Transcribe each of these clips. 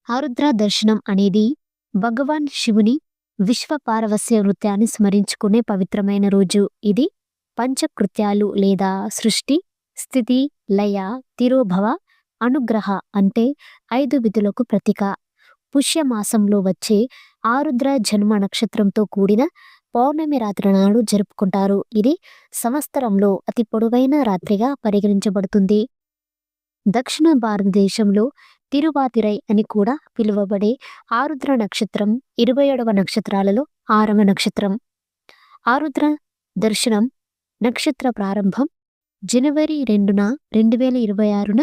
ఆరుద్ర దర్శనం అనేది భగవాన్ శివుని విశ్వ పారవస్య నృత్యాన్ని స్మరించుకునే పవిత్రమైన రోజు. ఇది పంచకృత్యాలు లేదా సృష్టి, స్థితి, లయ, తిరోభవ, అనుగ్రహ అంటే 5 విధులకు ప్రతీక. పుష్యమాసంలో వచ్చే ఆరుద్ర జన్మ నక్షత్రంతో కూడిన పౌర్ణమి రాత్రి నాడు జరుపుకుంటారు. ఇది సంవత్సరంలో అతి పొడవైన రాత్రిగా పరిగణించబడుతుంది. దక్షిణ భారతదేశంలో తిరువాతిరై అని కూడా పిలువబడే ఆరుద్ర నక్షత్రం 27వ నక్షత్రాలలో 6వ నక్షత్రం. ఆరుద్ర దర్శనం నక్షత్ర ప్రారంభం జనవరి 2న 2026న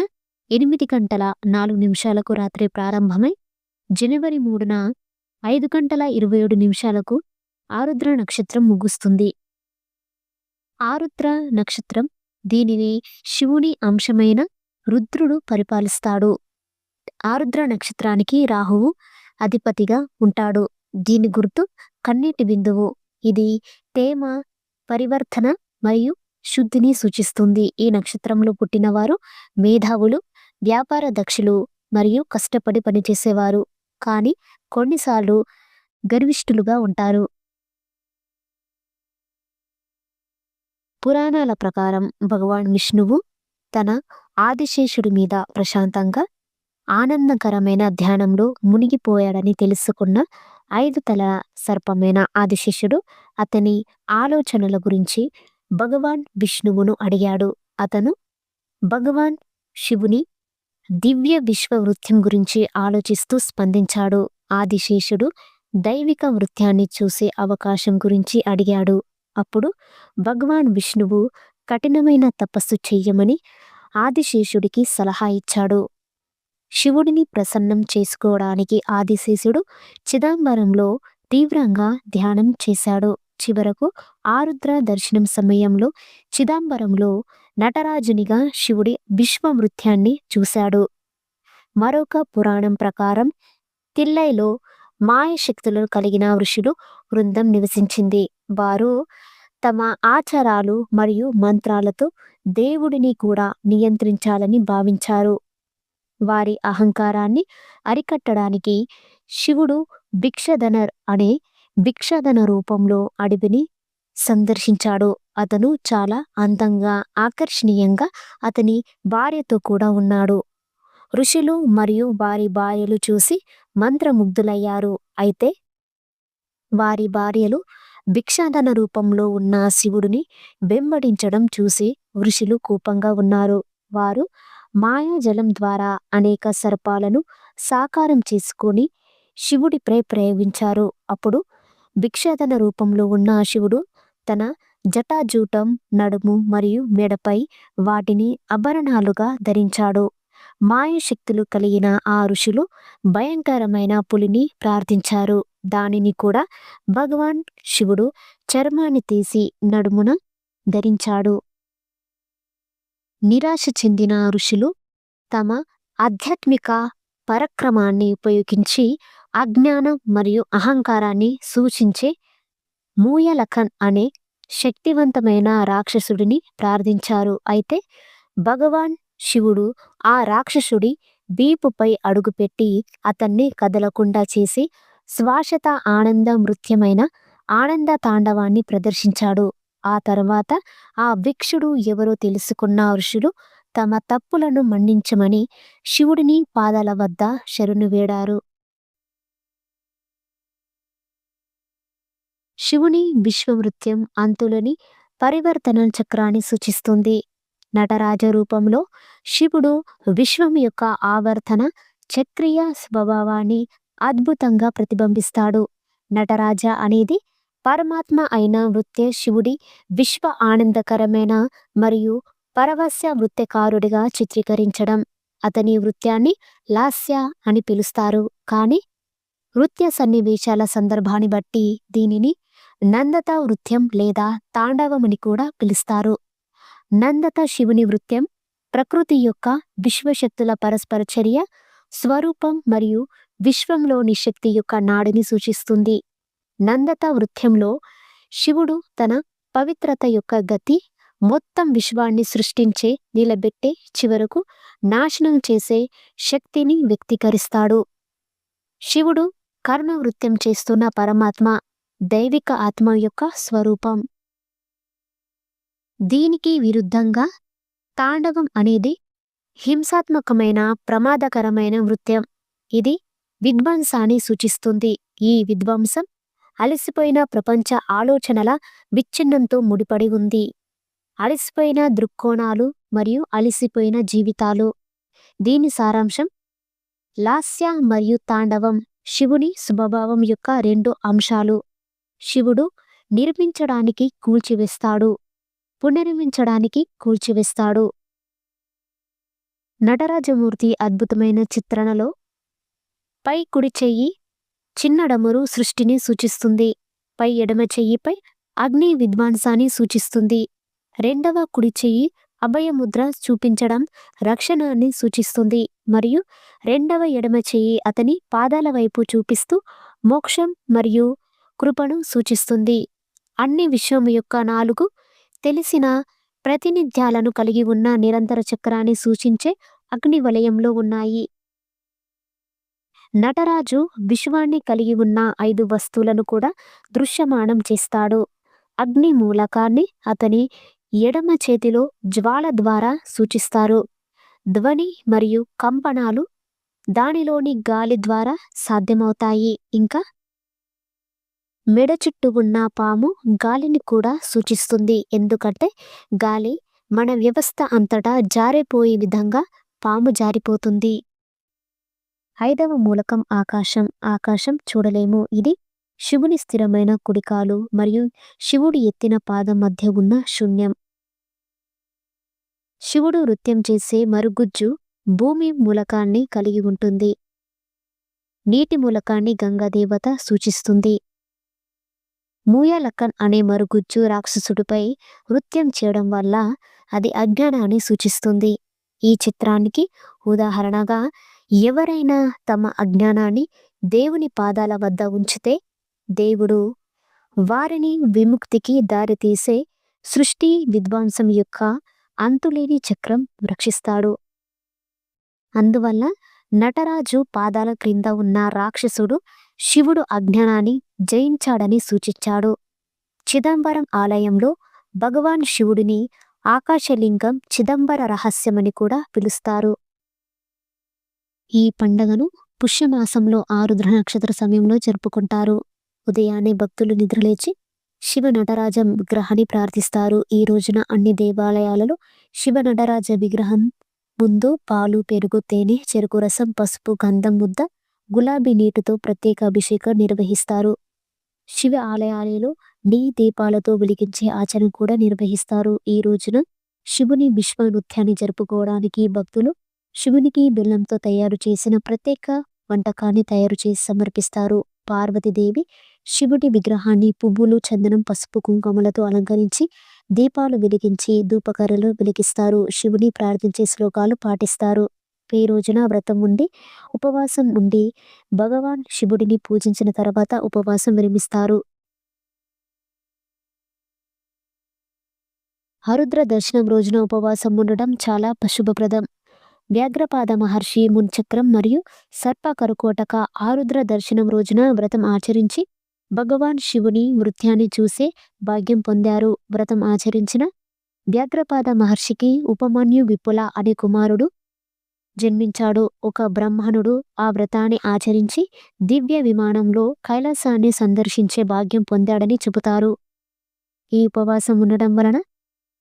8:04 రాత్రి ప్రారంభమై జనవరి 3న 5:27 ఆరుద్ర నక్షత్రం ముగుస్తుంది. ఆరుద్ర నక్షత్రం దీనిని శివుని అంశమైన రుద్రుడు పరిపాలిస్తాడు. ఆరుద్ర నక్షత్రానికి రాహువు అధిపతిగా ఉంటాడు. దీని గుర్తు కన్నీటి బిందువు. ఇది తేమ, పరివర్తన మరియు శుద్ధిని సూచిస్తుంది. ఈ నక్షత్రంలో పుట్టినవారు మేధావులు, వ్యాపార దక్షులు మరియు కష్టపడి పనిచేసేవారు. కానీ కొన్నిసార్లు గర్విష్ఠులుగా ఉంటారు. పురాణాల ప్రకారం భగవాన్ విష్ణువు తన ఆదిశేషుడి మీద ప్రశాంతంగా ఆనందకరమైన ధ్యానంలో మునిగిపోయాడని తెలుసుకున్న 5 తలల సర్పమైన ఆదిశేషుడు అతని ఆలోచనల గురించి భగవాన్ విష్ణువును అడిగాడు. అతను భగవాన్ శివుని దివ్య విశ్వ వృత్యం గురించి ఆలోచిస్తూ స్పందించాడు. ఆదిశేషుడు దైవిక వృత్యాన్ని చూసే అవకాశం గురించి అడిగాడు. అప్పుడు భగవాన్ విష్ణువు కఠినమైన తపస్సు చెయ్యమని ఆదిశేషుడికి సలహా ఇచ్చాడు. శివుడిని ప్రసన్నం చేసుకోవడానికి ఆదిశేషుడు చిదంబరంలో తీవ్రంగా ధ్యానం చేశాడు. చివరకు ఆరుద్ర దర్శనం సమయంలో చిదంబరంలో నటరాజునిగా శివుడి విశ్వవృత్యాన్ని చూశాడు. మరొక పురాణం ప్రకారం తిల్లైలో మాయశక్తులు కలిగిన ఋషులు బృందం నివసించింది. వారు తమ ఆచారాలు మరియు మంత్రాలతో దేవుడిని కూడా నియంత్రించాలని భావించారు. వారి అహంకారాన్ని అరికట్టడానికి శివుడు భిక్షధనర్ అనే భిక్షధన రూపంలో అడవిని సందర్శించాడు. అతను చాలా అందంగా, ఆకర్షణీయంగా అతని భార్యతో కూడా ఉన్నాడు. ఋషులు మరియు వారి భార్యలు చూసి మంత్రముగ్ధులయ్యారు. అయితే వారి భార్యలు భిక్షాధన రూపంలో ఉన్న శివుడిని వెంబడించడం చూసి ఋషులు కోపంగా ఉన్నారు. వారు మాయాజలం ద్వారా అనేక సర్పాలను సాకారం చేసుకొని శివుడిపై ప్రయోగించారు. అప్పుడు భిక్షాధన రూపంలో ఉన్న శివుడు తన జటాజూటం, నడుము మరియు మెడపై వాటిని ఆభరణాలుగా ధరించాడు. మాయశక్తులు కలిగిన ఆ ఋషులు భయంకరమైన పులిని ప్రార్థించారు. దానిని కూడా భగవాన్ శివుడు చర్మాన్ని తీసి నడుమున ధరించాడు. నిరాశ చెందిన ఋషులు తమ ఆధ్యాత్మిక పరాక్రమాన్ని ఉపయోగించి అజ్ఞానం మరియు అహంకారాన్ని సూచించే మూయలఖన్ అనే శక్తివంతమైన రాక్షసుడిని ప్రార్థించారు. అయితే భగవాన్ శివుడు ఆ రాక్షసుడి వీపుపై అడుగుపెట్టి అతన్ని కదలకుండా చేసి శ్వాసత ఆనంద నృత్యమైన ఆనంద తాండవాన్ని ప్రదర్శించాడు. ఆ తర్వాత ఆ భిక్షుడు ఎవరో తెలుసుకున్న ఋషులు తమ తప్పులను మన్నించమని శివుడిని పాదాల వద్ద శరణు వేడారు. శివుని విశ్వవృత్యం అంతులని పరివర్తన చక్రాన్ని సూచిస్తుంది. నటరాజ రూపంలో శివుడు విశ్వం యొక్క ఆవర్తన చక్రీయ స్వభావాన్ని అద్భుతంగా ప్రతిబింబిస్తాడు. నటరాజ అనేది పరమాత్మ అయిన వృత్య శివుడి విశ్వ ఆనందకరమైన మరియు పరవశ్య వృత్యకారుడిగా చిత్రీకరించడం. అతని వృత్యాన్ని లాస్య అని పిలుస్తారు. కానీ నృత్య సన్నివేశాల సందర్భాన్ని బట్టి దీనిని నందత వృత్యం లేదా తాండవమని కూడా పిలుస్తారు. నందత శివుని వృత్యం ప్రకృతి యొక్క విశ్వశక్తుల పరస్పర చర్య, స్వరూపం మరియు విశ్వంలోని శక్తి యొక్క నాడిని సూచిస్తుంది. నందత వృత్యంలో శివుడు తన పవిత్రత యొక్క గతి మొత్తం విశ్వాన్ని సృష్టించే, నిలబెట్టే, చివరకు నాశనం చేసే శక్తిని వ్యక్తీకరిస్తాడు. శివుడు కర్మ వృత్యం చేస్తున్న పరమాత్మ, దైవిక ఆత్మ యొక్క స్వరూపం. దీనికి విరుద్ధంగా తాండవం అనేది హింసాత్మకమైన ప్రమాదకరమైన నృత్యం. ఇది విధ్వంసాన్ని సూచిస్తుంది. ఈ విధ్వంసం అలసిపోయిన ప్రపంచ ఆలోచనల విచ్ఛిన్నంతో ముడిపడి ఉంది. అలసిపోయిన దృక్కోణాలు మరియు అలసిపోయిన జీవితాలు. దీని సారాంశం లాస్య మరియు తాండవం శివుని స్వభావం యొక్క రెండు అంశాలు. శివుడు నిర్మించడానికి కూల్చివేస్తాడు, పునర్మించడానికి కూల్చివేస్తాడు. నటరాజమూర్తి అద్భుతమైన చిత్రణలో పై కుడి చెయ్యి చిన్న డమరు సృష్టిని సూచిస్తుంది. పై ఎడమ చెయ్యిపై అగ్ని విధ్వంసాన్ని సూచిస్తుంది. రెండవ కుడి చెయ్యి అభయముద్ర చూపించడం రక్షణాన్ని సూచిస్తుంది మరియు రెండవ ఎడమ చెయ్యి అతని పాదాల వైపు చూపిస్తూ మోక్షం మరియు కృపను సూచిస్తుంది. అన్ని విశ్వం యొక్క 4 తెలిసిన ప్రాతినిధ్యాలను కలిగి ఉన్న నిరంతర చక్రాన్ని సూచించే అగ్ని వలయంలో ఉన్నాయి. నటరాజు విశ్వాన్ని కలిగి ఉన్న 5 వస్తువులను కూడా దృశ్యమానం చేస్తాడు. అగ్ని మూలకాన్ని అతని ఎడమ చేతిలో జ్వాల ద్వారా సూచిస్తారు. ధ్వని మరియు కంపనాలు దానిలోని గాలి ద్వారా సాధ్యమవుతాయి. ఇంకా మెడ చుట్టూ ఉన్న పాము గాలిని కూడా సూచిస్తుంది. ఎందుకంటే గాలి మన వ్యవస్థ అంతటా జారిపోయే విధంగా పాము జారిపోతుంది. 5వ మూలకం ఆకాశం. ఆకాశం చూడలేము. ఇది శివుని స్థిరమైన కుడికాలు మరియు శివుడి ఎత్తిన పాదం మధ్య ఉన్న శూన్యం. శివుడు నృత్యం చేసే మరుగుజ్జు భూమి మూలకాన్ని కలిగి ఉంటుంది. నీటి మూలకాన్ని గంగాదేవత సూచిస్తుంది. మూయలక్కన్ అనే మరుగుజ్జు రాక్షసుడిపై నృత్యం చేయడం వల్ల అది అజ్ఞానాన్ని సూచిస్తుంది. ఈ చిత్రానికి ఉదాహరణగా ఎవరైనా తమ అజ్ఞానాన్ని దేవుని పాదాల వద్ద ఉంచితే దేవుడు వారిని విముక్తికి దారితీసే సృష్టి విధ్వంసం యొక్క అంతులేని చక్రం రక్షిస్తాడు. అందువల్ల నటరాజు పాదాల క్రింద ఉన్న రాక్షసుడు శివుడు అజ్ఞానాన్ని జయించాడని సూచించాడు. చిదంబరం ఆలయంలో భగవాన్ శివుడిని ఆకాశలింగం చిదంబర రహస్యమని కూడా పిలుస్తారు. ఈ పండగను పుష్యమాసంలో ఆరుద్ర నక్షత్ర సమయంలో జరుపుకుంటారు. ఉదయాన్నే భక్తులు నిద్రలేచి శివ నటరాజ విగ్రహాన్ని ప్రార్థిస్తారు. ఈ రోజున అన్ని దేవాలయాలలో శివ నటరాజ విగ్రహం ముందు పాలు, పెరుగు, తేనె, చెరుకు రసం, పసుపు, గంధం ముద్ద, గులాబీ నీటితో ప్రత్యేక అభిషేకం నిర్వహిస్తారు. శివ ఆలయాలలో దీపాలతో వెలిగించే ఆచరణ కూడా నిర్వహిస్తారు. ఈ రోజున శివుని విశ్వ నృత్యాన్ని జరుపుకోవడానికి భక్తులు శివునికి బెల్లంతో తయారు చేసిన ప్రత్యేక వంటకాన్ని తయారు చేసి సమర్పిస్తారు. పార్వతీదేవి శివుడి విగ్రహాన్ని పువ్వులు, చందనం, పసుపు, కుంకుమలతో అలంకరించి దీపాలు వెలిగించి ధూపకర్రలు వెలిగిస్తారు. శివుని ప్రార్థించే శ్లోకాలు పాటిస్తారు. ఈ రోజున వ్రతం ఉండి ఉపవాసం ఉండి భగవాన్ శివుడిని పూజించిన తర్వాత ఉపవాసం విరమిస్తారు. ఆరుద్ర దర్శనం రోజున ఉపవాసం ఉండడం చాలా శుభప్రదం. వ్యాఘ్రపాద మహర్షి మున్చక్రం మరియు సర్ప కరుకోటక ఆరుద్ర దర్శనం రోజున వ్రతం ఆచరించి భగవాన్ శివుని నృత్యాన్ని చూసే భాగ్యం పొందారు. వ్రతం ఆచరించిన వ్యాఘ్రపాద మహర్షికి ఉపమన్యు విపుల అనే కుమారుడు జన్మించాడు. ఒక బ్రాహ్మణుడు ఆ వ్రతాన్ని ఆచరించి దివ్య విమానంలో కైలాసాన్ని సందర్శించే భాగ్యం పొందాడని చెబుతారు. ఈ ఉపవాసం ఉండడం వలన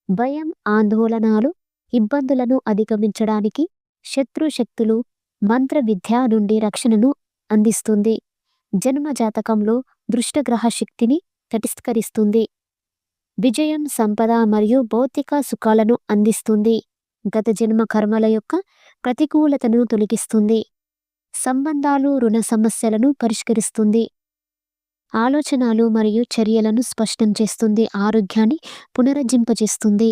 భయం, ఆందోళనలు, ఇబ్బందులను అధిగమించడానికి శత్రు శక్తులు మంత్ర విద్య నుండి రక్షణను అందిస్తుంది. జన్మ జాతకంలో దృష్టగ్రహ శక్తిని తటిస్కరిస్తుంది. విజయం, సంపద మరియు భౌతిక సుఖాలను అందిస్తుంది. గత జన్మ కర్మల యొక్క ప్రతికూలతను తొలగిస్తుంది. సంబంధాలు, రుణ సమస్యలను పరిష్కరిస్తుంది. ఆలోచనలు మరియు చర్యలను స్పష్టం చేస్తుంది. ఆరోగ్యాన్ని పునరుజ్జింపజేస్తుంది.